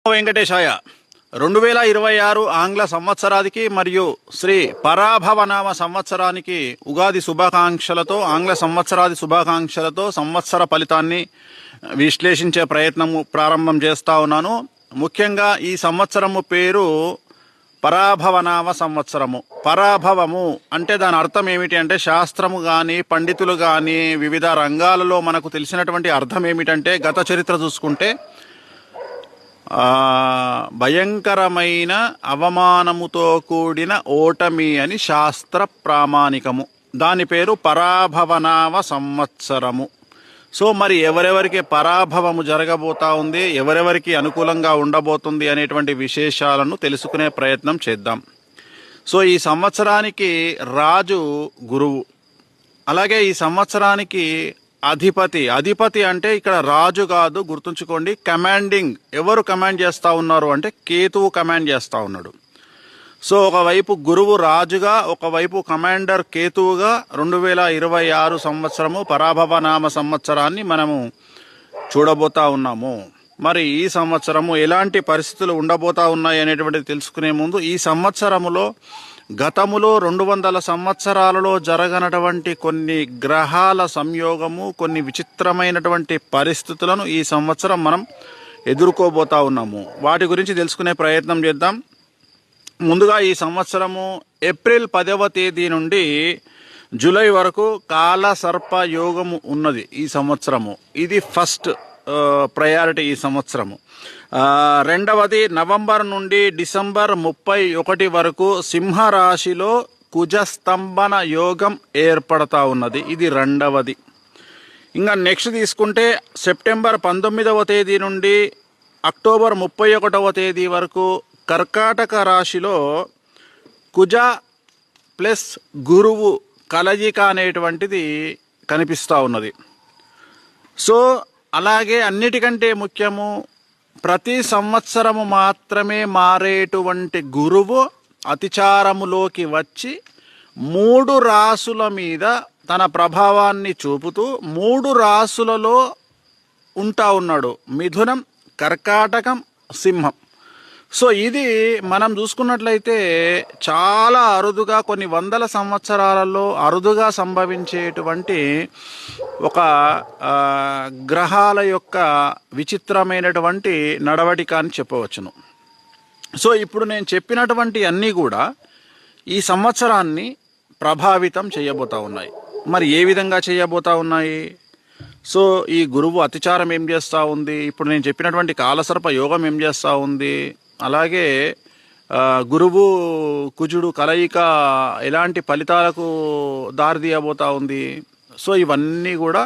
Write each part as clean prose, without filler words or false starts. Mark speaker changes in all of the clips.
Speaker 1: వెంకటేశాయ 2026 ఆంగ్ల సంవత్సరానికి మరియు శ్రీ పరాభవనామ సంవత్సరానికి ఉగాది శుభాకాంక్షలతో ఆంగ్ల సంవత్సరాది శుభాకాంక్షలతో సంవత్సర ఫలితాన్ని విశ్లేషించే ప్రయత్నము ప్రారంభం చేస్తా ఉన్నాను. ముఖ్యంగా ఈ సంవత్సరము పేరు పరాభవనామ సంవత్సరము. పరాభవము అంటే దాని అర్థం ఏమిటి అంటే శాస్త్రము కానీ పండితులు కానీ వివిధ రంగాలలో మనకు తెలిసినటువంటి అర్థం ఏమిటంటే గత చరిత్ర చూసుకుంటే భయంకరమైన అవమానముతో కూడిన ఓటమి అని శాస్త్ర ప్రామాణికము. దాని పేరు పరాభవనామ సంవత్సరము. సో మరి ఎవరెవరికి పరాభవము జరగబోతా ఉంది, ఎవరెవరికి అనుకూలంగా ఉండబోతుంది అనేటువంటి విశేషాలను తెలుసుకునే ప్రయత్నం చేద్దాం. సో ఈ సంవత్సరానికి రాజు గురువు, అలాగే ఈ సంవత్సరానికి అధిపతి అంటే ఇక్కడ రాజు కాదు, గుర్తుంచుకోండి. కమాండింగ్, ఎవరు కమాండ్ చేస్తూ ఉన్నారు అంటే కేతువు కమాండ్ చేస్తూ ఉన్నాడు. సో ఒకవైపు గురువు రాజుగా, ఒకవైపు కమాండర్ కేతువుగా 2026 సంవత్సరము పరాభవనామ సంవత్సరాన్ని మనము చూడబోతా ఉన్నాము. మరి ఈ సంవత్సరము ఎలాంటి పరిస్థితులు ఉండబోతా ఉన్నాయి అనేటువంటిది తెలుసుకునే ముందు, ఈ సంవత్సరములో గతములో 200 సంవత్సరాలలో జరగనటువంటి కొన్ని గ్రహాల సంయోగము, కొన్ని విచిత్రమైనటువంటి పరిస్థితులను ఈ సంవత్సరం మనం ఎదుర్కోబోతా ఉన్నాము. వాటి గురించి తెలుసుకునే ప్రయత్నం చేద్దాం. ముందుగా ఈ సంవత్సరము ఏప్రిల్ 10వ తేదీ నుండి జూలై వరకు కాల సర్ప యోగము ఉన్నది ఈ సంవత్సరము. ఇది ఫస్ట్ ప్రయారిటీ ఈ సంవత్సరము. రెండవది నవంబర్ నుండి డిసెంబర్ 31 వరకు సింహరాశిలో కుజస్తంభన యోగం ఏర్పడతా ఉన్నది. ఇది రెండవది. ఇంకా నెక్స్ట్ తీసుకుంటే సెప్టెంబర్ 19వ తేదీ నుండి అక్టోబర్ 31వ తేదీ వరకు కర్కాటక రాశిలో కుజ ప్లస్ గురువు కలయిక అనేటువంటిది కనిపిస్తూ ఉన్నది. సో అలాగే అన్నిటికంటే ముఖ్యము, ప్రతి సంవత్సరము మాత్రమే మారేటువంటి గురువు అతిచారములోకి వచ్చి 3 రాసుల మీద తన ప్రభావాన్ని చూపుతూ 3 రాసులలో ఉంటా ఉన్నాడు: మిథునం, కర్కాటకం, సింహం. సో ఇది మనం చూసుకున్నట్లయితే చాలా అరుదుగా, కొన్ని వందల సంవత్సరాలలో అరుదుగా సంభవించేటువంటి ఒక గ్రహాల యొక్క విచిత్రమైనటువంటి నడవడిక అని చెప్పవచ్చును. సో ఇప్పుడు నేను చెప్పినటువంటి అన్నీ కూడా ఈ సంవత్సరాన్ని ప్రభావితం చేయబోతా ఉన్నాయి. మరి ఏ విధంగా చేయబోతా ఉన్నాయి? సో ఈ గురువు అతిచారం ఏం చేస్తూ ఉంది, ఇప్పుడు నేను చెప్పినటువంటి కాలసర్ప యోగం ఏం చేస్తూ ఉంది, అలాగే గురువు కుజుడు కలయిక ఎలాంటి ఫలితాలకు దారితీయబోతా ఉంది. సో ఇవన్నీ కూడా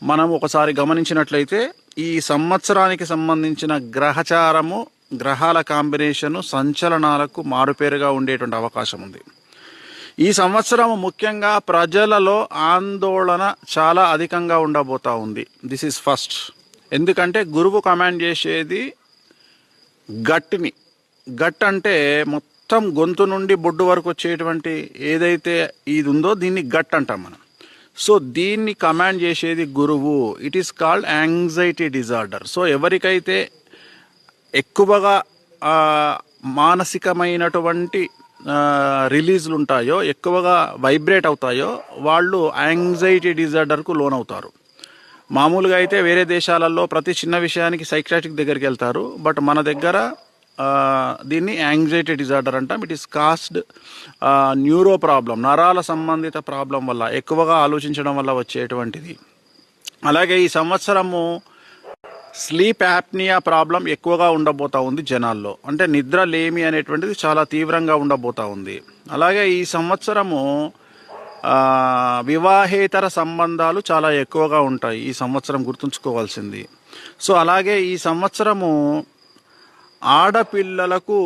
Speaker 1: మనం ఒకసారి గమనించినట్లయితే ఈ సంవత్సరానికి సంబంధించిన గ్రహచారము, గ్రహాల కాంబినేషను, సంచలనాలకు మారుపేరుగా ఉండేటువంటి అవకాశం ఉంది. ఈ సంవత్సరం ముఖ్యంగా ప్రజలలో ఆందోళన చాలా అధికంగా ఉండబోతా ఉంది. This is first. ఎందుకంటే గురువు కమాండ్ చేసేది గట్టిని. గట్ అంటే మొత్తం గొంతు నుండి బొడ్డు వరకు వచ్చేటువంటి ఏదైతే ఇది ఉందో దీన్ని గట్ అంటాం మనం. సో దీన్ని కమాండ్ చేసేది గురువు. It is called anxiety disorder. So ఎవరికైతే ఎక్కువగా మానసికమైనటువంటి రిలీజ్లు ఉంటాయో, ఎక్కువగా వైబ్రేట్ అవుతాయో, వాళ్ళు యాంగ్జైటీ డిజార్డర్కు లోనవుతారు. మామూలుగా అయితే వేరే దేశాలలో ప్రతి చిన్న విషయానికి సైకియాట్రిక్ దగ్గరికి వెళ్తారు. బట్ మన దగ్గర దీన్ని యాంగ్జైటీ డిజార్డర్ అంటాం. It is caused neuro problem, నరాల సంబంధిత ప్రాబ్లం వల్ల, ఎక్కువగా ఆలోచించడం వల్ల వచ్చేటువంటిది. అలాగే ఈ సంవత్సరము స్లీప్ యాప్నియా ప్రాబ్లం ఎక్కువగా ఉండబోతా ఉంది జనాల్లో. అంటే నిద్ర లేమి అనేటువంటిది చాలా తీవ్రంగా ఉండబోతా ఉంది. అలాగే ఈ సంవత్సరము వివాహేతర సంబంధాలు చాలా ఎక్కువగా ఉంటాయి ఈ సంవత్సరం, గుర్తుంచుకోవాల్సింది. సో అలాగే ఈ సంవత్సరము ఆడపిల్లలకు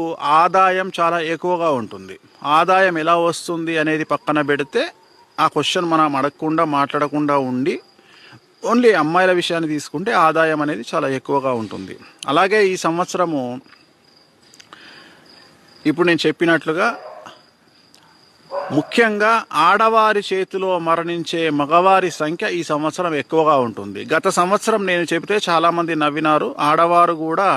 Speaker 1: ఆదాయం చాలా ఎక్కువగా ఉంటుంది. ఆదాయం ఎలా వస్తుంది అనేది పక్కన పెడితే ఆ క్వశ్చన్ మనం అడగకుండా మాట్లాడకుండా ఉండి ఓన్లీ అమ్మాయిల విషయాన్ని తీసుకుంటే ఆదాయం అనేది చాలా ఎక్కువగా ఉంటుంది. అలాగే ఈ సంవత్సరము ఇప్పుడు నేను చెప్పినట్లుగా ముఖ్యంగా ఆడవారి చేతిలో మరణించే మగవారి సంఖ్య ఈ సంవత్సరం ఎక్కువగా ఉంటుంది. గత సంవత్సరం నేను చెబితే చాలామంది నవ్వినారు. ఆడవారు కూడా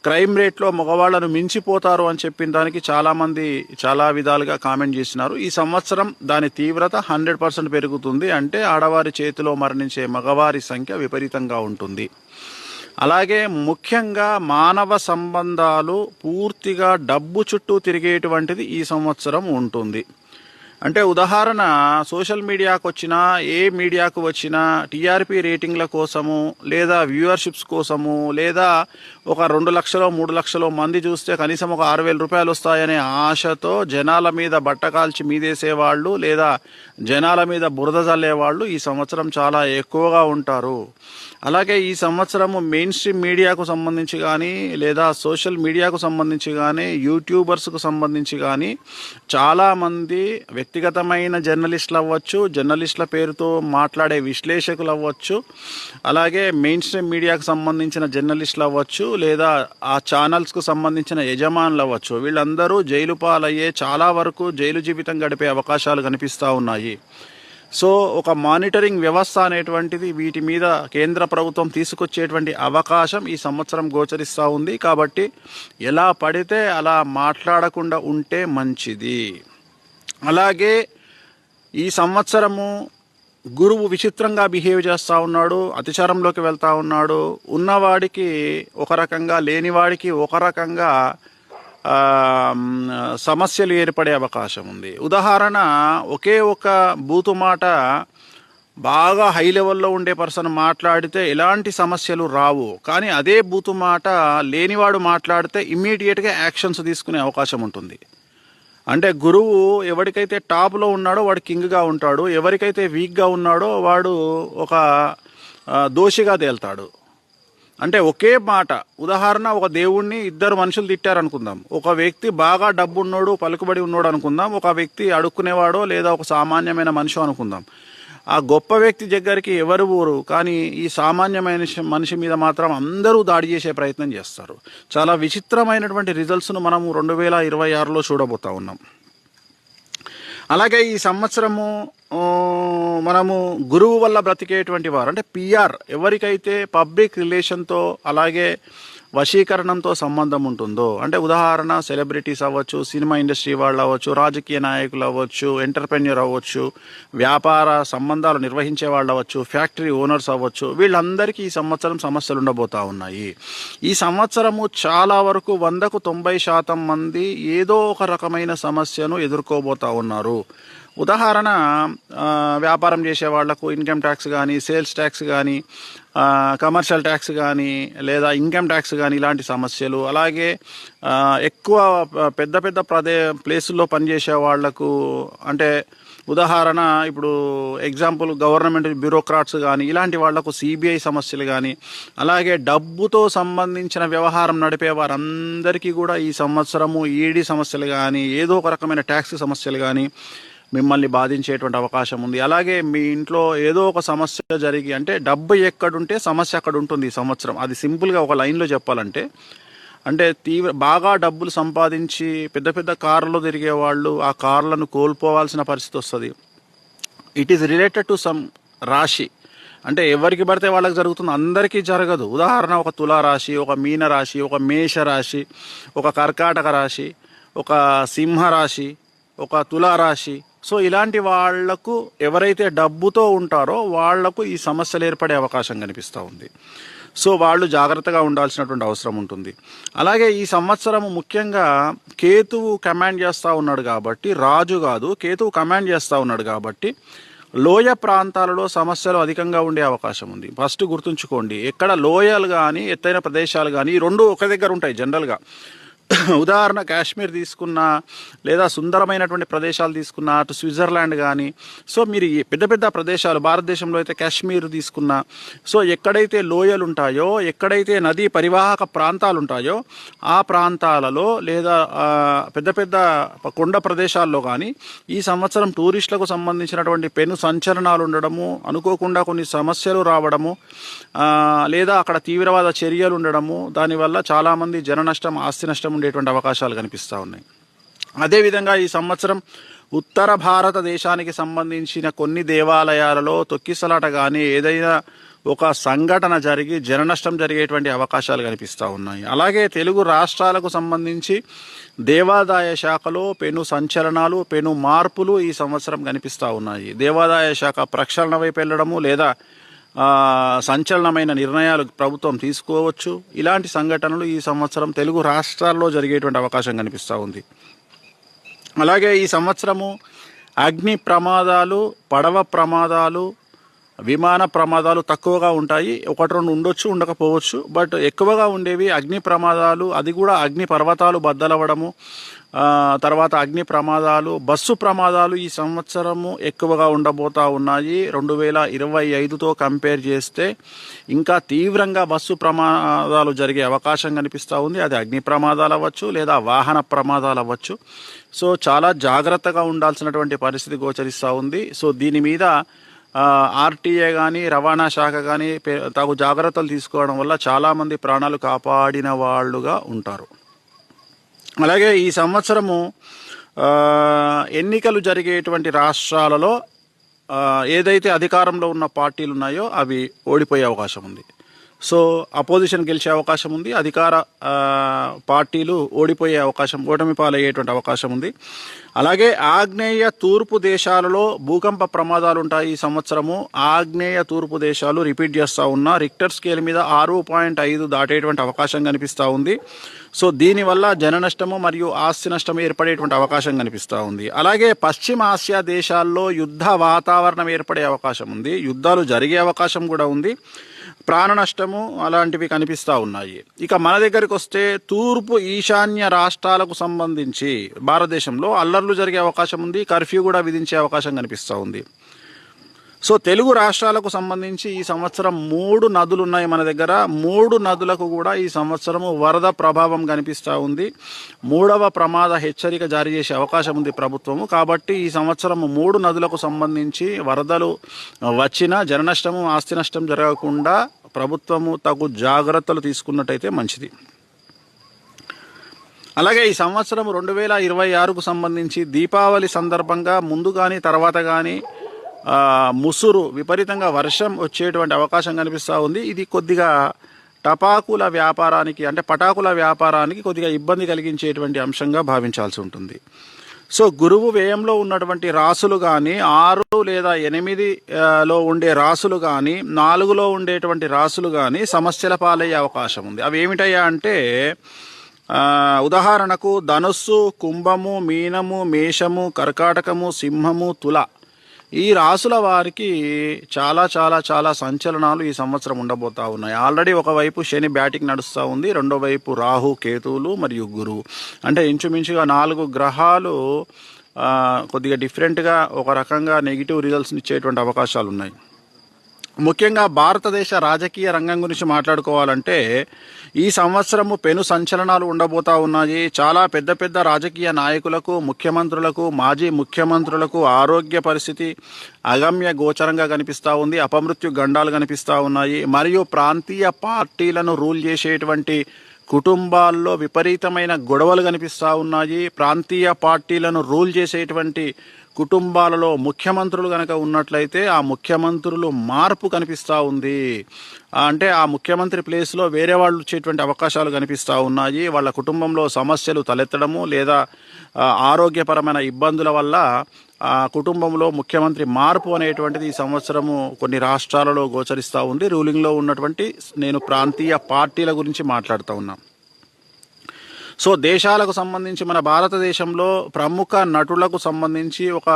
Speaker 1: క్రైమ్ రేట్లో మగవాళ్లను మించిపోతారు అని చెప్పిన దానికి చాలామంది చాలా విధాలుగా కామెంట్ చేసినారు. ఈ సంవత్సరం దాని తీవ్రత 100% పెరుగుతుంది. అంటే ఆడవారి చేతిలో మరణించే మగవారి సంఖ్య విపరీతంగా ఉంటుంది. అలాగే ముఖ్యంగా మానవ సంబంధాలు పూర్తిగా డబ్బు చుట్టూ తిరిగేటువంటిది ఈ సంవత్సరం ఉంటుంది. అంటే ఉదాహరణ, సోషల్ మీడియాకు వచ్చినా, ఏ మీడియాకు వచ్చినా టీఆర్పీ రేటింగ్ల కోసము, లేదా వ్యూవర్షిప్స్ కోసము, లేదా ఒక 2 లక్షలు 3 లక్షలు మంది చూస్తే కనీసం ఒక 6,000 రూపాయలు వస్తాయనే ఆశతో జనాల మీద బట్టకాల్చి మీదేసేవాళ్ళు, లేదా జనాల మీద బురద జల్లేవాళ్ళు ఈ సంవత్సరం చాలా ఎక్కువగా ఉంటారు. అలాగే ఈ సంవత్సరము మెయిన్ స్ట్రీమ్ మీడియాకు సంబంధించి కానీ, లేదా సోషల్ మీడియాకు సంబంధించి కానీ, యూట్యూబర్స్కు సంబంధించి కానీ చాలామంది వ్యక్తిగతమైన జర్నలిస్టులు అవ్వచ్చు, జర్నలిస్టుల పేరుతో మాట్లాడే విశ్లేషకులు అవ్వచ్చు, అలాగే మెయిన్ స్ట్రీమ్ మీడియాకు సంబంధించిన జర్నలిస్టులు అవ్వచ్చు, లేదా ఆ ఛానల్స్కు సంబంధించిన యజమానులు అవ్వచ్చు, వీళ్ళందరూ జైలు పాలయ్యే, చాలా వరకు జైలు జీవితం గడిపే అవకాశాలు కనిపిస్తూ ఉన్నాయి. సో ఒక మానిటరింగ్ వ్యవస్థ అనేటువంటిది వీటి మీద కేంద్ర ప్రభుత్వం తీసుకొచ్చేటువంటి అవకాశం ఈ సంవత్సరం గోచరిస్తూ ఉంది. కాబట్టి ఎలా పడితే అలా మాట్లాడకుండా ఉంటే మంచిది. అలాగే ఈ సంవత్సరము గురువు విచిత్రంగా బిహేవ్ చేస్తూ ఉన్నాడు, అతిచారంలోకి వెళ్తూ ఉన్నాడు. ఉన్నవాడికి ఒక రకంగా, లేనివాడికి ఒక రకంగా సమస్యలు ఏర్పడే అవకాశం ఉంది. ఉదాహరణ, ఒకే ఒక బూతు మాట బాగా హై లెవెల్లో ఉండే పర్సన్ మాట్లాడితే ఎలాంటి సమస్యలు రావు. కానీ అదే బూతు మాట లేనివాడు మాట్లాడితే ఇమ్మీడియట్గా యాక్షన్స్ తీసుకునే అవకాశం ఉంటుంది. అంటే గురువు ఎవరికైతే టాప్లో ఉన్నాడో వాడు కింగ్గా ఉంటాడు, ఎవరికైతే వీక్గా ఉన్నాడో వాడు ఒక దోషిగా తేల్తాడు. అంటే ఒకే మాట, ఉదాహరణ, ఒక దేవుణ్ణి 2 మనుషులు తిట్టారనుకుందాం. ఒక వ్యక్తి బాగా డబ్బు ఉన్నోడు, పలుకుబడి ఉన్నాడు అనుకుందాం, ఒక వ్యక్తి అడుక్కునేవాడో లేదా ఒక సామాన్యమైన మనిషి అనుకుందాం. ఆ గొప్ప వ్యక్తి దగ్గరికి ఎవరు ఊరు, కానీ ఈ సామాన్యమైన మనిషి మీద మాత్రం అందరూ దాడి చేసే ప్రయత్నం చేస్తారు. చాలా విచిత్రమైనటువంటి రిజల్ట్స్ను మనము 2026లో చూడబోతా ఉన్నాం. అలాగే ఈ సంవత్సరము మనము గురువు వల్ల బ్రతికేటువంటి వారు, అంటే పిఆర్, ఎవరికైతే పబ్లిక్ రిలేషన్తో అలాగే వశీకరణంతో సంబంధం ఉంటుందో, అంటే ఉదాహరణ సెలబ్రిటీస్ అవ్వచ్చు, సినిమా ఇండస్ట్రీ వాళ్ళు అవ్వచ్చు, రాజకీయ నాయకులు అవ్వచ్చు, ఎంటర్ప్రెన్యూర్ అవ్వచ్చు, వ్యాపార సంబంధాలు నిర్వహించే వాళ్ళు అవ్వచ్చు, ఫ్యాక్టరీ ఓనర్స్ అవ్వచ్చు, వీళ్ళందరికీ ఈ సంవత్సరం సమస్యలు ఉండబోతా ఉన్నాయి. ఈ సంవత్సరము చాలా వరకు 100కు 90% మంది ఏదో ఒక రకమైన సమస్యను ఎదుర్కోబోతా ఉన్నారు. ఉదాహరణ, వ్యాపారం చేసే వాళ్లకు ఇన్కమ్ ట్యాక్స్ కానీ, సేల్స్ ట్యాక్స్ కానీ, కమర్షియల్ ట్యాక్స్ కానీ, లేదా ఇన్కమ్ ట్యాక్స్ కానీ, ఇలాంటి సమస్యలు. అలాగే ఎక్కువ పెద్ద పెద్ద ప్లేసుల్లో పనిచేసే వాళ్లకు, అంటే ఉదాహరణ ఇప్పుడు ఎగ్జాంపుల్ గవర్నమెంట్ బ్యూరోక్రాట్స్ కానీ, ఇలాంటి వాళ్లకు సిబిఐ సమస్యలు కానీ, అలాగే డబ్బుతో సంబంధించిన వ్యవహారం నడిపే వారందరికీ కూడా ఈ సంవత్సరము ఈడీ సమస్యలు కానీ, ఏదో ఒక రకమైన ట్యాక్స్ సమస్యలు కానీ మిమ్మల్ని బాధించేటువంటి అవకాశం ఉంది. అలాగే మీ ఇంట్లో ఏదో ఒక సమస్య జరిగి, అంటే డబ్బు ఎక్కడుంటే సమస్య అక్కడ ఉంటుంది ఈ సంవత్సరం. అది సింపుల్గా ఒక లైన్లో చెప్పాలంటే, అంటే బాగా డబ్బులు సంపాదించి పెద్ద పెద్ద కార్లలో తిరిగే వాళ్ళు ఆ కార్లను కోల్పోవాల్సిన పరిస్థితి వస్తుంది. It is related to some రాశి. అంటే ఎవరికి పడితే వాళ్ళకి జరుగుతుంది, అందరికీ జరగదు. ఉదాహరణ, ఒక తులారాశి, ఒక మీన రాశి, ఒక మేష రాశి, ఒక కర్కాటక రాశి, ఒక సింహరాశి, ఒక తులారాశి. సో ఇలాంటి వాళ్లకు, ఎవరైతే డబ్బుతో ఉంటారో వాళ్లకు ఈ సమస్యలు ఏర్పడే అవకాశం కనిపిస్తూ ఉంది. సో వాళ్ళు జాగ్రత్తగా ఉండాల్సినటువంటి అవసరం ఉంటుంది. అలాగే ఈ సంవత్సరం ముఖ్యంగా కేతువు కమాండ్ చేస్తూ ఉన్నాడు కాబట్టి, రాజు కాదు, కేతువు కమాండ్ చేస్తూ ఉన్నాడు కాబట్టి లోయ ప్రాంతాలలో సమస్యలు అధికంగా ఉండే అవకాశం ఉంది. ఫస్ట్ గుర్తుంచుకోండి, ఎక్కడ లోయలు కానీ ఎత్తైన ప్రదేశాలు కానీ ఈ రెండు ఒక దగ్గర ఉంటాయి జనరల్గా. ఉదాహరణ, కాశ్మీర్ తీసుకున్నా, లేదా సుందరమైనటువంటి ప్రదేశాలు తీసుకున్నా, అటు స్విట్జర్లాండ్ కానీ, సో మీరు పెద్ద పెద్ద ప్రదేశాలు భారతదేశంలో అయితే కాశ్మీర్ తీసుకున్నా, సో ఎక్కడైతే లోయలు ఉంటాయో, ఎక్కడైతే నదీ పరివాహక ప్రాంతాలు ఉంటాయో ఆ ప్రాంతాలలో, లేదా పెద్ద పెద్ద కొండ ప్రదేశాల్లో కానీ ఈ సంవత్సరం టూరిస్టులకు సంబంధించినటువంటి పెను సంచలనాలు ఉండడము, అనుకోకుండా కొన్ని సమస్యలు రావడము, లేదా అక్కడ తీవ్రవాద చర్యలు ఉండడము, దానివల్ల చాలామంది జన నష్టం, ఆస్తి నష్టం ఉండేటువంటి అవకాశాలు కనిపిస్తూ ఉన్నాయి. అదేవిధంగా ఈ సంవత్సరం ఉత్తర భారతదేశానికి సంబంధించిన కొన్ని దేవాలయాలలో తొక్కిసలాట కానీ, ఏదైనా ఒక సంఘటన జరిగి జన నష్టం జరిగేటువంటి అవకాశాలు కనిపిస్తూ ఉన్నాయి. అలాగే తెలుగు రాష్ట్రాలకు సంబంధించి దేవాదాయ శాఖలో పెను సంచలనాలు, పెను మార్పులు ఈ సంవత్సరం కనిపిస్తూ ఉన్నాయి. దేవాదాయ శాఖ ప్రక్షాళన వైపు వెళ్ళడము లేదా సంచలనమైన నిర్ణయాలు ప్రభుత్వం తీసుకోవచ్చు. ఇలాంటి సంఘటనలు ఈ సంవత్సరం తెలుగు రాష్ట్రాల్లో జరిగేటువంటి అవకాశం కనిపిస్తూ ఉంది. అలాగే ఈ సంవత్సరము అగ్ని ప్రమాదాలు, పడవ ప్రమాదాలు, విమాన ప్రమాదాలు తక్కువగా ఉంటాయి. ఒకటి రెండు ఉండొచ్చు, ఉండకపోవచ్చు. బట్ ఎక్కువగా ఉండేవి అగ్ని ప్రమాదాలు. అది కూడా అగ్ని పర్వతాలు బద్దలవ్వడము, తర్వాత అగ్ని ప్రమాదాలు, బస్సు ప్రమాదాలు ఈ సంవత్సరము ఎక్కువగా ఉండబోతా ఉన్నాయి. 2025తో కంపేర్ చేస్తే ఇంకా తీవ్రంగా బస్సు ప్రమాదాలు జరిగే అవకాశం కనిపిస్తూ ఉంది. అది అగ్ని ప్రమాదాలు అవ్వచ్చు లేదా వాహన ప్రమాదాలు అవ్వచ్చు. సో చాలా జాగ్రత్తగా ఉండాల్సినటువంటి పరిస్థితి గోచరిస్తూ ఉంది. సో దీని మీద ఆర్టీఏ కానీ రవాణా శాఖ కానీ తగు జాగ్రత్తలు తీసుకోవడం వల్ల చాలామంది ప్రాణాలు కాపాడిన వాళ్ళుగా ఉంటారు. అలాగే ఈ సంవత్సరము ఎన్నికలు జరిగేటువంటి రాష్ట్రాలలో ఏదైతే అధికారంలో ఉన్న పార్టీలు ఉన్నాయో అవి ఓడిపోయే అవకాశం ఉంది. సో అపోజిషన్ గెలిచే అవకాశం ఉంది, అధికార పార్టీలు ఓడిపోయే అవకాశం, ఓటమి పాలయ్యేటువంటి అవకాశం ఉంది. అలాగే ఆగ్నేయ తూర్పు దేశాలలో భూకంప ప్రమాదాలు ఉంటాయి ఈ సంవత్సరము. ఆగ్నేయ తూర్పు దేశాలు రిపీట్ చేస్తూ ఉన్న రిక్టర్ స్కేల్ మీద 6.5 దాటేటువంటి అవకాశం కనిపిస్తూ ఉంది. సో దీనివల్ల జన నష్టము మరియు ఆస్తి నష్టం ఏర్పడేటువంటి అవకాశం కనిపిస్తూ ఉంది. అలాగే పశ్చిమ ఆసియా దేశాల్లో యుద్ధ వాతావరణం ఏర్పడే అవకాశం ఉంది, యుద్ధాలు జరిగే అవకాశం కూడా ఉంది, ప్రాణ నష్టము అలాంటివి కనిపిస్తూ ఉన్నాయి. ఇక మన దగ్గరికి వస్తే తూర్పు ఈశాన్య రాష్ట్రాలకు సంబంధించి భారతదేశంలో అల్లర్లు జరిగే అవకాశం ఉంది, కర్ఫ్యూ కూడా విధించే అవకాశం కనిపిస్తూ ఉంది. సో తెలుగు రాష్ట్రాలకు సంబంధించి ఈ సంవత్సరం 3 నదులు ఉన్నాయి మన దగ్గర. 3 నదులకు కూడా ఈ సంవత్సరము వరద ప్రభావం కనిపిస్తూ ఉంది. 3వ ప్రమాద హెచ్చరిక జారీ చేసే అవకాశం ఉంది ప్రభుత్వము. కాబట్టి ఈ సంవత్సరం 3 నదులకు సంబంధించి వరదలు వచ్చినా జన నష్టము ఆస్తి నష్టం జరగకుండా ప్రభుత్వము తగు జాగ్రత్తలు తీసుకున్నట్టయితే మంచిది. అలాగే ఈ సంవత్సరం 2026కు సంబంధించి దీపావళి సందర్భంగా ముందు కానీ తర్వాత కానీ ముసురు విపరీతంగా వర్షం వచ్చేటువంటి అవకాశం కనిపిస్తూ ఉంది. ఇది కొద్దిగా టపాకుల వ్యాపారానికి అంటే పటాకుల వ్యాపారానికి కొద్దిగా ఇబ్బంది కలిగించేటువంటి అంశంగా భావించాల్సి ఉంటుంది. సో గురువు వ్యయంలో ఉన్నటువంటి రాసులు కానీ 6 లేదా 8లో ఉండే రాసులు కానీ 4లో ఉండేటువంటి రాసులు కానీ సమస్యల పాలయ్యే అవకాశం ఉంది. అవి ఏమిటయ్యా అంటే ఉదాహరణకు ధనుస్సు, కుంభము, మీనము, మేషము, కర్కాటకము, సింహము, తుల ఈ రాసుల వారికి చాలా చాలా చాలా సంచలనాలు ఈ సంవత్సరం ఉండబోతా ఉన్నాయి. ఆల్రెడీ ఒకవైపు శని బ్యాటింగ్ నడుస్తూ ఉంది, రెండో వైపు రాహు, కేతువులు మరియు గురువు. అంటే ఇంచుమించుగా 4 గ్రహాలు కొద్దిగా డిఫరెంట్గా ఒక రకంగా నెగిటివ్ రిజల్ట్స్ని ఇచ్చేటువంటి అవకాశాలు ఉన్నాయి. ముఖ్యంగా భారతదేశ రాజకీయ రంగం గురించి మాట్లాడుకోవాలంటే ఈ సంవత్సరము పెను సంచలనాలు ఉండబోతా ఉన్నాయి. చాలా పెద్ద పెద్ద రాజకీయ నాయకులకు, ముఖ్యమంత్రులకు, మాజీ ముఖ్యమంత్రులకు ఆరోగ్య పరిస్థితి అగమ్య గోచరంగా కనిపిస్తూ ఉంది. అపమృత్యు గండాలు కనిపిస్తూ ఉన్నాయి. మరియు ప్రాంతీయ పార్టీలను రూల్ చేసేటువంటి కుటుంబాల్లో విపరీతమైన గొడవలు కనిపిస్తూ ఉన్నాయి. ప్రాంతీయ పార్టీలను రూల్ చేసేటువంటి కుటుంబాలలో ముఖ్యమంత్రులు కనుక ఉన్నట్లయితే ఆ ముఖ్యమంత్రులు మార్పు కనిపిస్తూ ఉంది. అంటే ఆ ముఖ్యమంత్రి ప్లేస్లో వేరే వాళ్ళు వచ్చేటువంటి అవకాశాలు కనిపిస్తూ ఉన్నాయి. వాళ్ళ కుటుంబంలో సమస్యలు తలెత్తడము లేదా ఆరోగ్యపరమైన ఇబ్బందుల వల్ల ఆ కుటుంబంలో ముఖ్యమంత్రి మార్పు అనేటువంటిది ఈ సంవత్సరము కొన్ని రాష్ట్రాలలో గోచరిస్తూ ఉంది. రూలింగ్లో ఉన్నటువంటి నేను ప్రాంతీయ పార్టీల గురించి మాట్లాడుతూ ఉన్నాను. సో దేశాలకు సంబంధించి మన భారతదేశంలో ప్రముఖ నటులకు సంబంధించి ఒక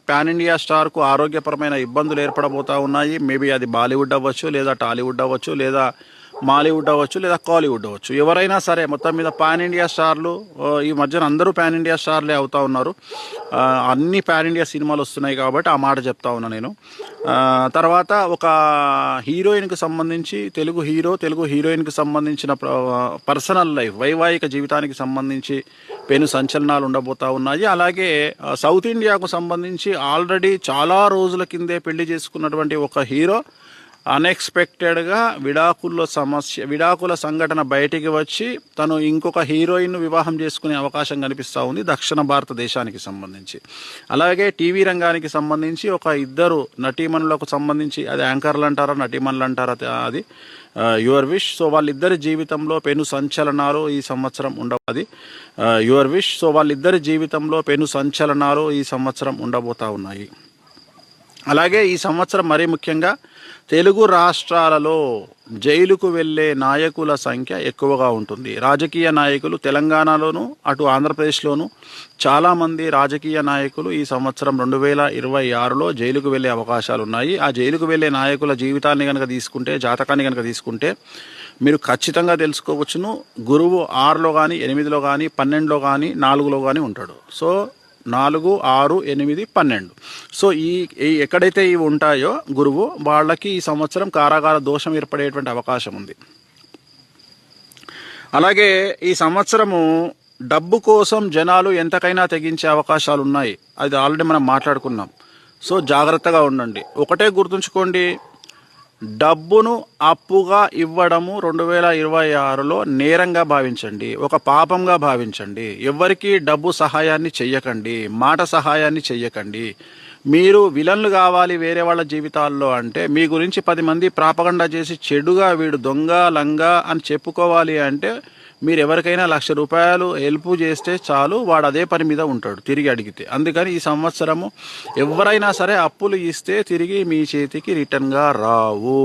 Speaker 1: పాన్ ఇండియా స్టార్కు ఆరోగ్యపరమైన ఇబ్బందులు ఏర్పడబోతూ ఉన్నాయి. మేబీ అది బాలీవుడ్ అవ్వచ్చు, లేదా టాలీవుడ్ అవ్వచ్చు, లేదా మాలీవుడ్ అవ్వచ్చు, లేదా కాలీవుడ్ అవ్వచ్చు. ఎవరైనా సరే మొత్తం మీద పాన్ ఇండియా స్టార్లు ఈ మధ్యన అందరూ పాన్ ఇండియా స్టార్లే అవుతూ ఉన్నారు. అన్ని పాన్ ఇండియా సినిమాలు వస్తున్నాయి కాబట్టి ఆ మాట చెప్తా ఉన్నా నేను. తర్వాత ఒక హీరోయిన్కి సంబంధించి తెలుగు హీరోయిన్కి సంబంధించిన పర్సనల్ లైఫ్ వైవాహిక జీవితానికి సంబంధించి పెను సంచలనాలు ఉండబోతూ ఉన్నాయి. అలాగే సౌత్ ఇండియాకు సంబంధించి ఆల్రెడీ చాలా రోజుల కిందే పెళ్లి చేసుకున్నటువంటి ఒక హీరో అన్ఎక్స్పెక్టెడ్గా విడాకుల సంఘటన బయటికి వచ్చి తను ఇంకొక హీరోయిన్ను వివాహం చేసుకునే అవకాశం కనిపిస్తూ ఉంది దక్షిణ భారతదేశానికి సంబంధించి. అలాగే టీవీ రంగానికి సంబంధించి ఒక ఇద్దరు నటీమణులకు సంబంధించి, అది యాంకర్లు అంటారా నటీమణులు అంటారా అది యువర్ విష్. సో వాళ్ళిద్దరి జీవితంలో పెను సంచలనాలు ఈ సంవత్సరం అది యువర్ విష్. సో వాళ్ళిద్దరి జీవితంలో పెను సంచలనాలు ఈ సంవత్సరం ఉండబోతా ఉన్నాయి. అలాగే ఈ సంవత్సరం మరీ ముఖ్యంగా తెలుగు రాష్ట్రాలలో జైలుకు వెళ్ళే నాయకుల సంఖ్య ఎక్కువగా ఉంటుంది. రాజకీయ నాయకులు తెలంగాణలోను అటు ఆంధ్రప్రదేశ్లోను చాలామంది రాజకీయ నాయకులు ఈ సంవత్సరం 2026లో జైలుకు వెళ్ళే అవకాశాలు ఉన్నాయి. ఆ జైలుకు వెళ్ళే నాయకుల జీవితాన్ని కనుక తీసుకుంటే, జాతకాన్ని కనుక తీసుకుంటే మీరు ఖచ్చితంగా తెలుసుకోవచ్చును. గురువు 6లో కానీ 8లో కానీ 12లో కానీ 4లో కానీ ఉంటాడు. సో 4, 6, 8, 12. సో ఈ ఎక్కడైతే ఇవి ఉంటాయో గురువు వాళ్ళకి ఈ సంవత్సరం కారాగార దోషం ఏర్పడేటువంటి అవకాశం ఉంది. అలాగే ఈ సంవత్సరము డబ్బు కోసం జనాలు ఎంతకైనా తెగించే అవకాశాలు ఉన్నాయి. అది ఆల్రెడీ మనం మాట్లాడుకున్నాం. సో జాగ్రత్తగా ఉండండి. ఒకటే గుర్తుంచుకోండి, డబ్బును అప్పుగా ఇవ్వడము 2026లో నేరంగా భావించండి, ఒక పాపంగా భావించండి. ఎవరికి డబ్బు సహాయాన్ని చెయ్యకండి, మాట సహాయాన్ని చెయ్యకండి. మీరు విలన్లు కావాలి వేరే వాళ్ళ జీవితాల్లో అంటే, మీ గురించి 10 మంది ప్రాపగండా చేసి చెడుగా వీడు దొంగ లంగా అని చెప్పుకోవాలి అంటే, మీరు ఎవరికైనా ₹1,00,000 హెల్ప్ చేస్తే చాలు, వాడు అదే పని మీద ఉంటాడు తిరిగి అడిగితే. అందుకని ఈ సంవత్సరము ఎవరైనా సరే అప్పులు ఇస్తే తిరిగి మీ చేతికి రిటర్న్గా రావు.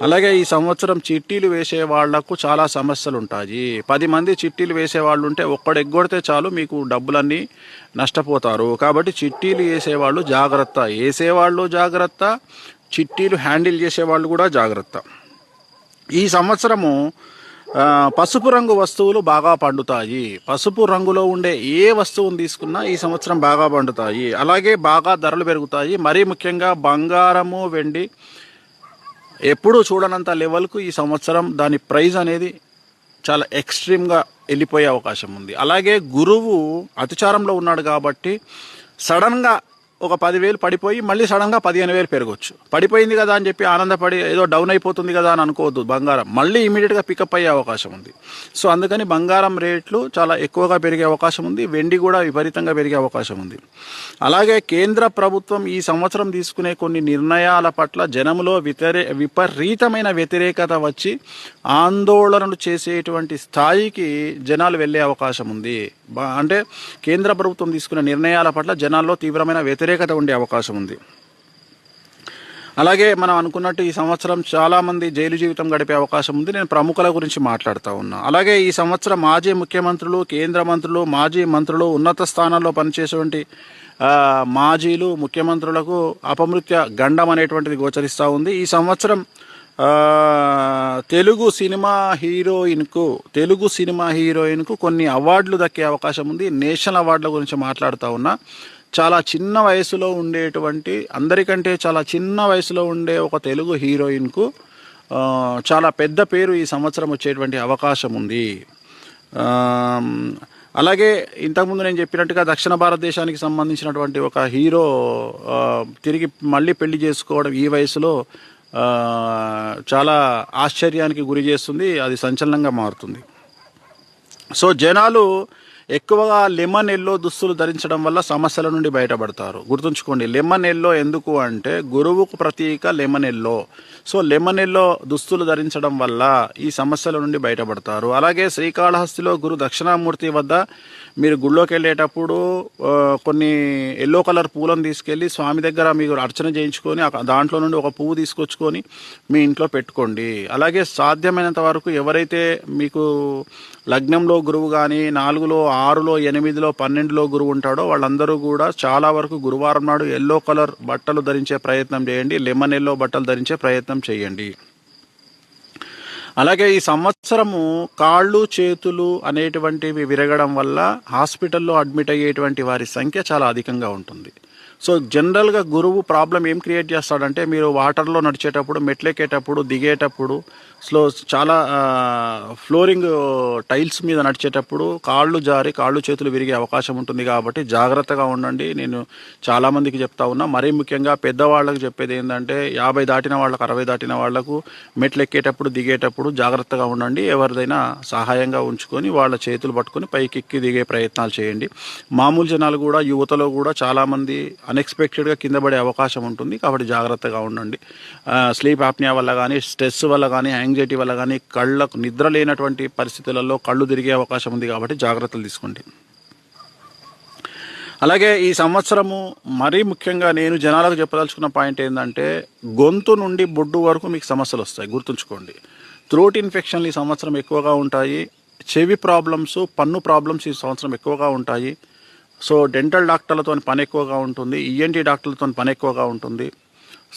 Speaker 1: అలాగే ఈ సంవత్సరం చిట్టీలు వేసే వాళ్లకు చాలా సమస్యలు ఉంటాయి. 10 మంది చిట్టీలు వేసేవాళ్ళు ఉంటే ఒక్కడు ఎగ్గొడితే చాలు మీకు డబ్బులన్నీ నష్టపోతారు. కాబట్టి చిట్టీలు వేసేవాళ్ళు జాగ్రత్త, వేసేవాళ్ళు జాగ్రత్త, చిట్టీలు హ్యాండిల్ చేసేవాళ్ళు కూడా జాగ్రత్త. ఈ సంవత్సరము పసుపు రంగు వస్తువులు బాగా పండుతాయి. పసుపు రంగులో ఉండే ఏ వస్తువును తీసుకున్నా ఈ సంవత్సరం బాగా పండుతాయి. అలాగే బాగా ధరలు పెరుగుతాయి. మరీ ముఖ్యంగా బంగారము, వెండి ఎప్పుడూ చూడనంత లెవెల్కు ఈ సంవత్సరం దాని ప్రైస్ అనేది చాలా ఎక్స్ట్రీమ్గా వెళ్ళిపోయే అవకాశం ఉంది. అలాగే గురువు అతిచారంలో ఉన్నాడు కాబట్టి సడన్గా ఒక 10,000 పడిపోయి మళ్ళీ సడన్గా 15,000 పెరగవచ్చు. పడిపోయింది కదా అని చెప్పి ఆనందపడి ఏదో డౌన్ అయిపోతుంది కదా అని అనుకోవద్దు. బంగారం మళ్ళీ ఇమీడియట్గా పికప్ అయ్యే అవకాశం ఉంది. సో అందుకని బంగారం రేట్లు చాలా ఎక్కువగా పెరిగే అవకాశం ఉంది. వెండి కూడా విపరీతంగా పెరిగే అవకాశం ఉంది. అలాగే కేంద్ర ప్రభుత్వం ఈ సంవత్సరం తీసుకునే కొన్ని నిర్ణయాల పట్ల జనంలో విపరీతమైన వ్యతిరేకత వచ్చి ఆందోళనలు చేసేటువంటి స్థాయికి జనాలు వెళ్ళే అవకాశం ఉంది. అంటే కేంద్ర ప్రభుత్వం తీసుకునే నిర్ణయాల పట్ల జనాల్లో తీవ్రమైన వ్యతిరేకత ఉండే అవకాశం ఉంది. అలాగే మనం అనుకున్నట్టు ఈ సంవత్సరం చాలామంది జైలు జీవితం గడిపే అవకాశం ఉంది. నేను ప్రముఖుల గురించి మాట్లాడుతూ ఉన్నా. అలాగే ఈ సంవత్సరం మాజీ ముఖ్యమంత్రులు, కేంద్ర మంత్రులు, మాజీ మంత్రులు, ఉన్నత స్థానాల్లో పనిచేసేటువంటి మాజీలు, ముఖ్యమంత్రులకు అపమృత్య గండం అనేటువంటిది గోచరిస్తూ ఉంది. ఈ సంవత్సరం తెలుగు సినిమా హీరోయిన్కు కొన్ని అవార్డులు దక్కే అవకాశం ఉంది. నేషనల్ అవార్డుల గురించి మాట్లాడుతూ ఉన్నా. చాలా చిన్న వయసులో ఉండేటువంటి, అందరికంటే చాలా చిన్న వయసులో ఉండే ఒక తెలుగు హీరోయిన్కు చాలా పెద్ద పేరు ఈ సంవత్సరం వచ్చేటువంటి అవకాశం ఉంది. అలాగే ఇంతకుముందు నేను చెప్పినట్టుగా దక్షిణ భారతదేశానికి సంబంధించినటువంటి ఒక హీరో తిరిగి మళ్ళీ పెళ్లి చేసుకోవడం ఈ వయసులో చాలా ఆశ్చర్యానికి గురి చేస్తుంది. అది సంచలనంగా మారుతుంది. సో జనాలు ఎక్కువగా లెమన్ ఎల్లో దుస్తులు ధరించడం వల్ల సమస్యల నుండి బయటపడతారు. గుర్తుంచుకోండి, లెమన్ ఎల్లో ఎందుకు అంటే గురువుకు ప్రతీక lemon yellow. So lemon yellow దుస్తులు ధరించడం వల్ల ఈ సమస్యల నుండి బయటపడతారు. అలాగే శ్రీకాళహస్తిలో గురు దక్షిణామూర్తి వద్ద మీరు గుళ్ళోకి వెళ్ళేటప్పుడు కొన్ని ఎల్లో కలర్ పూలను తీసుకెళ్ళి స్వామి దగ్గర మీరు అర్చన చేయించుకొని దాంట్లో నుండి ఒక పువ్వు తీసుకొచ్చుకొని మీ ఇంట్లో పెట్టుకోండి. అలాగే సాధ్యమైనంత వరకు ఎవరైతే మీకు లగ్నంలో గురువు కానీ 4లో 6లో 8లో 12లో గురువు ఉంటాడో వాళ్ళందరూ కూడా చాలా వరకు గురువారం నాడు ఎల్లో కలర్ బట్టలు ధరించే ప్రయత్నం చేయండి. లెమన్ ఎల్లో బట్టలు ధరించే ప్రయత్నం చేయండి. అలాగే ఈ సంవత్సరము కాళ్ళు చేతులు అనేటువంటివి విరగడం వల్ల హాస్పిటల్లో అడ్మిట్ అయ్యేటువంటి వారి సంఖ్య చాలా అధికంగా ఉంటుంది. సో జనరల్గా గురువు ప్రాబ్లం ఏం క్రియేట్ చేస్తాడంటే, మీరు వాటర్లో నడిచేటప్పుడు, మెట్లెక్కేటప్పుడు, దిగేటప్పుడు, చాలా ఫ్లోరింగ్ టైల్స్ మీద నడిచేటప్పుడు కాళ్ళు జారి కాళ్ళు చేతులు విరిగే అవకాశం ఉంటుంది. కాబట్టి జాగ్రత్తగా ఉండండి. నేను చాలామందికి చెప్తా ఉన్నా, మరీ ముఖ్యంగా పెద్దవాళ్ళకి చెప్పేది ఏంటంటే, 50 దాటిన వాళ్ళకు, 60 దాటిన వాళ్లకు మెట్లు ఎక్కేటప్పుడు, దిగేటప్పుడు జాగ్రత్తగా ఉండండి. ఎవరిదైనా సహాయంగా ఉంచుకొని వాళ్ళ చేతులు పట్టుకొని పైకి ఎక్కి దిగే ప్రయత్నాలు చేయండి. మామూలు జనాలు కూడా, యువతలో కూడా చాలామంది అన్ఎక్స్పెక్టెడ్గా కింద పడే అవకాశం ఉంటుంది. కాబట్టి జాగ్రత్తగా ఉండండి. స్లీప్ ఆప్నియా వల్ల కానీ, స్ట్రెస్ వల్ల కానీ, యాంగ్జైటీ వల్ల కానీ, కళ్ళకు నిద్ర లేనటువంటి పరిస్థితులలో కళ్ళు తిరిగే అవకాశం ఉంది. కాబట్టి జాగ్రత్తలు తీసుకోండి. అలాగే ఈ సంవత్సరము మరీ ముఖ్యంగా నేను జనాలకు చెప్పదలుచుకున్న పాయింట్ ఏంటంటే, గొంతు నుండి బొడ్డు వరకు మీకు సమస్యలు వస్తాయి, గుర్తుంచుకోండి. థ్రోట్ ఇన్ఫెక్షన్లు ఈ సంవత్సరం ఎక్కువగా ఉంటాయి. చెవి ప్రాబ్లమ్స్, పన్ను ప్రాబ్లమ్స్ ఈ సంవత్సరం ఎక్కువగా ఉంటాయి. సో డెంటల్ డాక్టర్లతో పని ఎక్కువగా ఉంటుంది, ఈఎన్టీ డాక్టర్లతో పని ఎక్కువగా ఉంటుంది.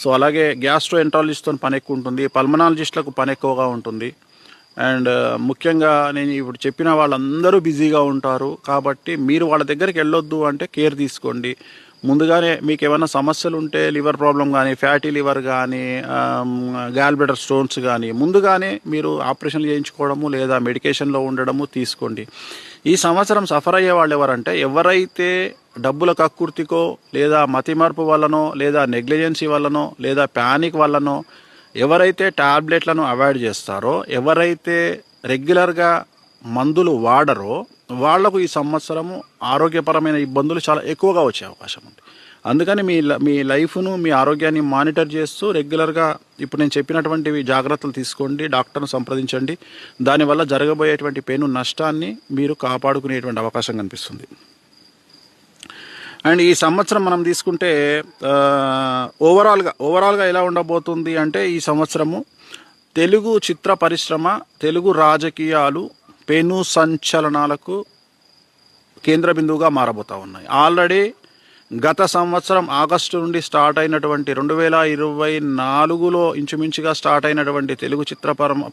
Speaker 1: సో అలాగే గ్యాస్ట్రో ఎంట్రాలజిస్ట్తో పని ఎక్కువ ఉంటుంది, పల్మనాలజిస్టులకు పని ఎక్కువగా ఉంటుంది. అండ్ ముఖ్యంగా నేను ఇప్పుడు చెప్పిన వాళ్ళందరూ బిజీగా ఉంటారు. కాబట్టి మీరు వాళ్ళ దగ్గరికి వెళ్ళొద్దు అంటే కేర్ తీసుకోండి. ముందుగానే మీకు ఏమైనా సమస్యలు ఉంటే, లివర్ ప్రాబ్లం కానీ, ఫ్యాటీ లివర్ కానీ, గాల్ బ్లాడర్ స్టోన్స్ కానీ, ముందుగానే మీరు ఆపరేషన్లు చేయించుకోవడము లేదా మెడికేషన్లో ఉండడము తీసుకోండి. ఈ సంవత్సరం సఫర్ అయ్యే వాళ్ళు ఎవరంటే, ఎవరైతే డబ్బుల కక్కుర్తికో, లేదా మతిమరుపు వల్లనో, లేదా నెగ్లిజెన్సీ వల్లనో, లేదా ప్యానిక్ వల్లనో, ఎవరైతే ట్యాబ్లెట్లను అవాయిడ్ చేస్తారో, ఎవరైతే రెగ్యులర్గా మందులు వాడరో, వాళ్లకు ఈ సంవత్సరము ఆరోగ్యపరమైన ఇబ్బందులు చాలా ఎక్కువగా వచ్చే అవకాశం ఉంది. అందుకని మీ లైఫ్ను, మీ ఆరోగ్యాన్ని మానిటర్ చేస్తూ రెగ్యులర్గా ఇప్పుడు నేను చెప్పినటువంటివి జాగ్రత్తలు తీసుకోండి, డాక్టర్ను సంప్రదించండి. దానివల్ల జరగబోయేటువంటి పెను నష్టాన్ని మీరు కాపాడుకునేటువంటి అవకాశం కనిపిస్తుంది. అండ్ ఈ సంవత్సరం మనం తీసుకుంటే ఓవరాల్గా ఎలా ఉండబోతుంది అంటే, ఈ సంవత్సరము తెలుగు చిత్ర పరిశ్రమ, తెలుగు రాజకీయాలు పెను సంచలనాలకు కేంద్ర బిందువుగా మారబోతూ ఉన్నాయి. ఆల్రెడీ గత సంవత్సరం ఆగస్టు నుండి స్టార్ట్ అయినటువంటి 2024లో ఇంచుమించుగా స్టార్ట్ అయినటువంటి తెలుగు చిత్ర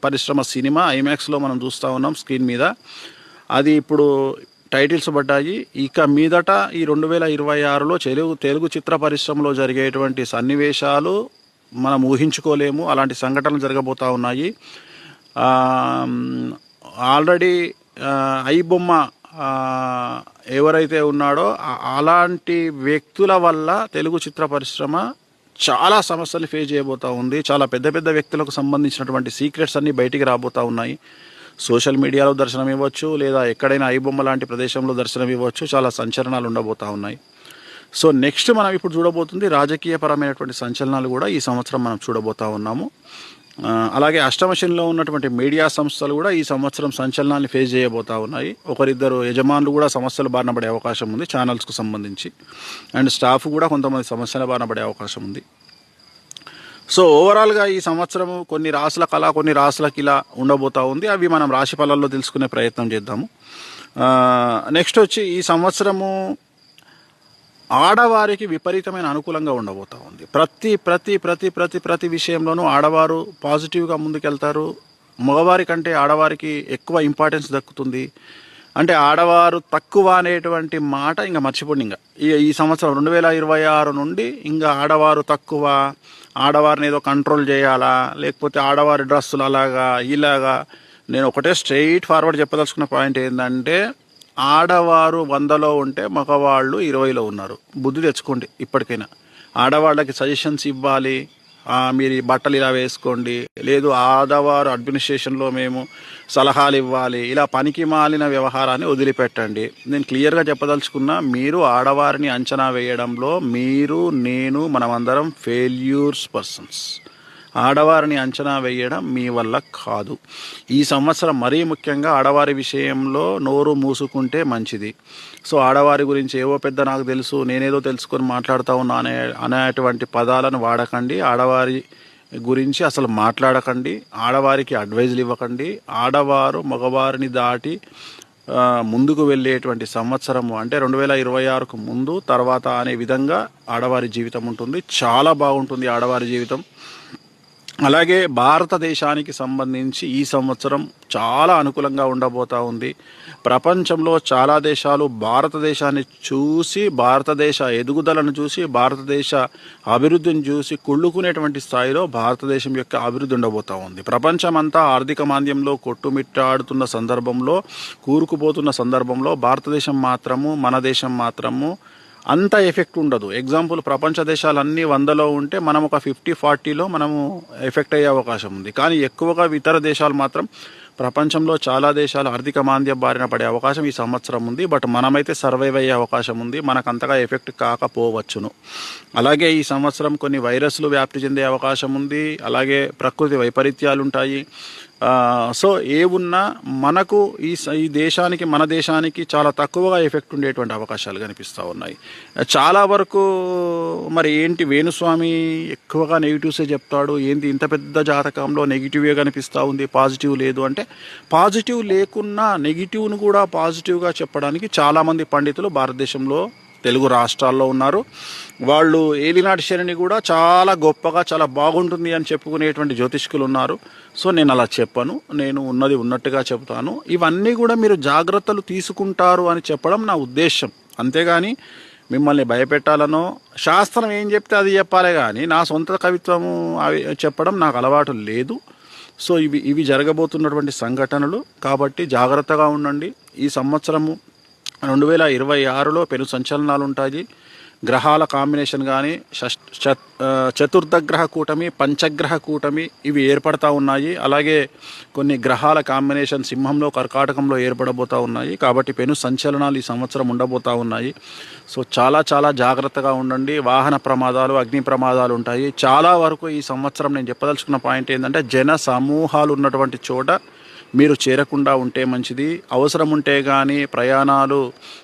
Speaker 1: పరిశ్రమ సినిమా ఐమాక్స్లో మనం చూస్తూ ఉన్నాం స్క్రీన్ మీద. అది ఇప్పుడు టైటిల్స్ పడ్డాయి. ఇక మీదట ఈ 2026లో తెలుగు చిత్ర పరిశ్రమలో జరిగేటువంటి సన్నివేశాలు మనం ఊహించుకోలేము. అలాంటి సంఘటనలు జరగబోతూ ఉన్నాయి. ఆల్రెడీ ఐబొమ్మ ఎవరైతే ఉన్నాడో అలాంటి వ్యక్తుల వల్ల తెలుగు చిత్ర పరిశ్రమ చాలా సమస్యలు ఫేస్ చేయబోతూ ఉంది. చాలా పెద్ద పెద్ద వ్యక్తులకు సంబంధించినటువంటి సీక్రెట్స్ అన్నీ బయటికి రాబోతూ ఉన్నాయి. సోషల్ మీడియాలో దర్శనం ఇవ్వచ్చు, లేదా ఎక్కడైనా ఐబొమ్మ లాంటి ప్రదేశంలో దర్శనం ఇవ్వచ్చు. చాలా సంచలనాలు ఉండబోతూ ఉన్నాయి. సో నెక్స్ట్ మనం ఇప్పుడు చూడబోతుంది రాజకీయపరమైనటువంటి సంచలనాలు కూడా ఈ సంవత్సరం మనం చూడబోతూ ఉన్నాము. అలాగే అష్టమశనిలో ఉన్నటువంటి మీడియా సంస్థలు కూడా ఈ సంవత్సరం సంచలనాన్ని ఫేస్ చేయబోతూ ఉన్నాయి. ఒకరిద్దరు యజమానులు కూడా సమస్యలు బారిన పడే అవకాశం ఉంది ఛానల్స్కు సంబంధించి. అండ్ స్టాఫ్ కూడా కొంతమంది సమస్యల బారిన పడే అవకాశం ఉంది. సో ఓవరాల్గా ఈ సంవత్సరము కొన్ని రాసులకు అలా, కొన్ని రాసులకు ఇలా ఉండబోతూ ఉంది. అవి మనం రాశి ఫలాల్లో తెలుసుకునే ప్రయత్నం చేద్దాము. నెక్స్ట్ వచ్చి ఈ సంవత్సరము ఆడవారికి విపరీతమైన అనుకూలంగా ఉండబోతూ ఉంది. ప్రతి ప్రతి ప్రతి ప్రతి ప్రతి విషయంలోనూ ఆడవారు పాజిటివ్గా ముందుకెళ్తారు. మగవారి కంటే ఆడవారికి ఎక్కువ ఇంపార్టెన్స్ దక్కుతుంది. అంటే ఆడవారు తక్కువ అనేటువంటి మాట ఇంకా మర్చిపోండి. ఇంకా ఈ సంవత్సరం 2026 నుండి ఇంకా ఆడవారు తక్కువ, ఆడవారిని ఏదో కంట్రోల్ చేయాలా, లేకపోతే ఆడవారి డ్రెస్సులు అలాగా ఇలాగా. నేను ఒకటే స్ట్రైట్ ఫార్వర్డ్ చెప్పదలుచుకున్న పాయింట్ ఏంటంటే, ఆడవారు 100లో ఉంటే మగవాళ్ళు 20లో ఉన్నారు. బుద్ధి తెచ్చుకోండి. ఇప్పటికైనా ఆడవాళ్ళకి సజెషన్స్ ఇవ్వాలి, మీరు బట్టలు ఇలా వేసుకోండి, లేదు ఆడవారు అడ్మినిస్ట్రేషన్లో మేము సలహాలు ఇవ్వాలి, ఇలా పనికి మాలిన వ్యవహారాన్ని వదిలిపెట్టండి. నేను క్లియర్గా చెప్పదలుచుకున్నా, మీరు ఆడవారిని అంచనా వేయడంలో నేను మనమందరం ఫెయిల్యూర్స్ పర్సన్స్. ఆడవారిని అంచనా వేయడం మీ వల్ల కాదు. ఈ సంవత్సరం మరీ ముఖ్యంగా ఆడవారి విషయంలో నోరు మూసుకుంటే మంచిది. సో ఆడవారి గురించి ఏవో పెద్ద నాకు తెలుసు, నేనేదో తెలుసుకొని మాట్లాడుతూ ఉన్నా అనేటువంటి పదాలను వాడకండి. ఆడవారి గురించి అసలు మాట్లాడకండి. ఆడవారికి అడ్వైజులు ఇవ్వకండి. ఆడవారు మగవారిని దాటి ముందుకు వెళ్ళేటువంటి సంవత్సరము అంటే 2026కు ముందు తర్వాత అనే విధంగా ఆడవారి జీవితం ఉంటుంది. చాలా బాగుంటుంది ఆడవారి జీవితం. అలాగే భారతదేశానికి సంబంధించి ఈ సంవత్సరం చాలా అనుకూలంగా ఉండబోతా ఉంది. ప్రపంచంలో చాలా దేశాలు భారతదేశాన్ని చూసి, భారతదేశ ఎదుగుదలను చూసి, భారతదేశ అభివృద్ధిని చూసి కుళ్ళుకునేటువంటి స్థాయిలో భారతదేశం యొక్క అభివృద్ధి ఉండబోతా ఉంది. ప్రపంచమంతా ఆర్థిక మాంద్యంలో కొట్టుమిట్టాడుతున్న సందర్భంలో, కూరుకుపోతున్న సందర్భంలో భారతదేశం మాత్రము, మన దేశం మాత్రము అంత ఎఫెక్ట్ ఉండదు. ఎగ్జాంపుల్, ప్రపంచ దేశాలన్నీ 100లో ఉంటే మనం ఒక 50-40లో మనము ఎఫెక్ట్ అయ్యే అవకాశం ఉంది. కానీ ఎక్కువగా ఇతర దేశాలు మాత్రం, ప్రపంచంలో చాలా దేశాలు ఆర్థిక మాంద్యం బారిన పడే అవకాశం ఈ సంవత్సరం ఉంది. బట్ మనమైతే సర్వైవ్ అయ్యే అవకాశం ఉంది, మనకు అంతగా ఎఫెక్ట్ కాకపోవచ్చును. అలాగే ఈ సంవత్సరం కొన్ని వైరస్లు వ్యాప్తి చెందే అవకాశం ఉంది. అలాగే ప్రకృతి వైపరీత్యాలు ఉంటాయి. సో ఏవున్నా మనకు ఈ దేశానికి, మన దేశానికి చాలా తక్కువగా ఎఫెక్ట్ ఉండేటువంటి అవకాశాలు కనిపిస్తూ ఉన్నాయి. చాలా వరకు మరి ఏంటి వేణుస్వామి ఎక్కువగా నెగిటివ్సే చెప్తాడు, ఏంటి ఇంత పెద్ద జాతకంలో నెగిటివే కనిపిస్తూ ఉంది, పాజిటివ్ లేదు అంటే, పాజిటివ్ లేకున్నా నెగిటివ్ను కూడా పాజిటివ్గా చెప్పడానికి చాలామంది పండితులు భారతదేశంలో తెలుగు రాష్ట్రాల్లో ఉన్నారు. వాళ్ళు ఏలినాటి శనిని కూడా చాలా గొప్పగా, చాలా బాగుంటుంది అని చెప్పుకునేటువంటి జ్యోతిష్కులు ఉన్నారు. సో నేను అలా చెప్పను, నేను ఉన్నది ఉన్నట్టుగా చెప్తాను. ఇవన్నీ కూడా మీరు జాగ్రత్తలు తీసుకుంటారు అని చెప్పడం నా ఉద్దేశం. అంతేగాని మిమ్మల్ని భయపెట్టాలనో, శాస్త్రం ఏం చెప్తే అది చెప్పాలే కానీ నా సొంత కవిత్వము అవి చెప్పడం నాకు అలవాటు లేదు. సో ఇవి జరగబోతున్నటువంటి సంఘటనలు కాబట్టి జాగ్రత్తగా ఉండండి. ఈ సంవత్సరము 2026లో పెను సంచలనాలు ఉంటాయి. గ్రహాల కాంబినేషన్ కానీ, చతుర్థగ్రహ కూటమి, పంచగ్రహ కూటమి ఇవి ఏర్పడతా ఉన్నాయి. అలాగే కొన్ని గ్రహాల కాంబినేషన్ సింహంలో, కర్కాటకంలో ఏర్పడబోతూ ఉన్నాయి. కాబట్టి పెను సంచలనాలు ఈ సంవత్సరం ఉండబోతూ ఉన్నాయి. సో చాలా చాలా జాగ్రత్తగా ఉండండి. వాహన ప్రమాదాలు, అగ్ని ప్రమాదాలు ఉంటాయి. చాలా వరకు ఈ సంవత్సరం నేను చెప్పదలుచుకున్న పాయింట్ ఏంటంటే, జన సమూహాలు ఉన్నటువంటి చోట మీరు చేరకుండా ఉంటే మంచిది. అవసరం ఉంటే కానీ ప్రయాణాలు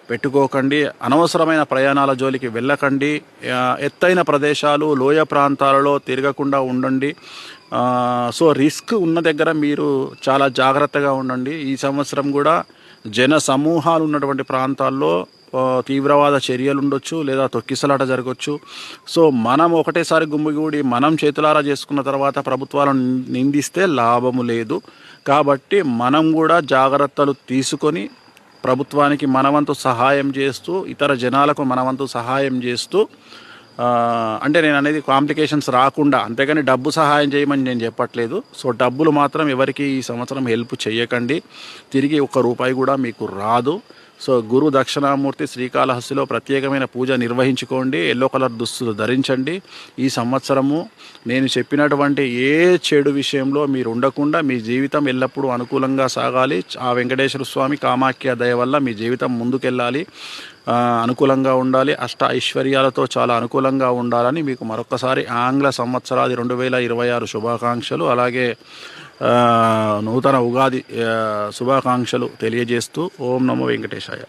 Speaker 1: పెట్టుకోకండి. అనవసరమైన ప్రయాణాల జోలికి వెళ్ళకండి. ఎత్తైన ప్రదేశాలు, లోయ ప్రాంతాలలో తిరగకుండా ఉండండి. సో రిస్క్ ఉన్న దగ్గర మీరు చాలా జాగ్రత్తగా ఉండండి. ఈ సంవత్సరం కూడా జన సమూహాలు ఉన్నటువంటి ప్రాంతాల్లో తీవ్రవాద చర్యలు ఉండొచ్చు, లేదా తొక్కిసలాట జరగవచ్చు. సో మనం ఒకటేసారి గుమ్మిగూడి మనం చేతులారా చేసుకున్న తర్వాత ప్రభుత్వాలను నిందిస్తే లాభము లేదు. కాబట్టి మనం కూడా జాగ్రత్తలు తీసుకొని ప్రభుత్వానికి మనవంతు సహాయం చేస్తూ, ఇతర జనాలకు మనవంతు సహాయం చేస్తూ, అంటే నేను అనేది కాంప్లికేషన్స్ రాకుండా, అంతేగాని డబ్బు సహాయం చేయమని నేను చెప్పట్లేదు. సో డబ్బులు మాత్రం ఎవరికి ఈ సంవత్సరం హెల్ప్ చేయకండి. తిరిగి ₹1 కూడా మీకు రాదు. సో గురు దక్షిణామూర్తి శ్రీకాళహస్తిలో ప్రత్యేకమైన పూజ నిర్వహించుకోండి. ఎల్లో కలర్ దుస్తులు ధరించండి. ఈ సంవత్సరము నేను చెప్పినటువంటి ఏ చెడు విషయంలో మీరు ఉండకుండా మీ జీవితం ఎల్లప్పుడూ అనుకూలంగా సాగాలి. ఆ వెంకటేశ్వర స్వామి, కామాఖ్య దయ వల్ల మీ జీవితం ముందుకెళ్ళాలి, అనుకూలంగా ఉండాలి, అష్ట ఐశ్వర్యాలతో చాలా అనుకూలంగా ఉండాలని మీకు మరొకసారి ఆంగ్ల సంవత్సరాది 2026 శుభాకాంక్షలు, అలాగే నూతన ఉగాది శుభాకాంక్షలు తెలియజేస్తూ ఓం నమో వెంకటేశాయ.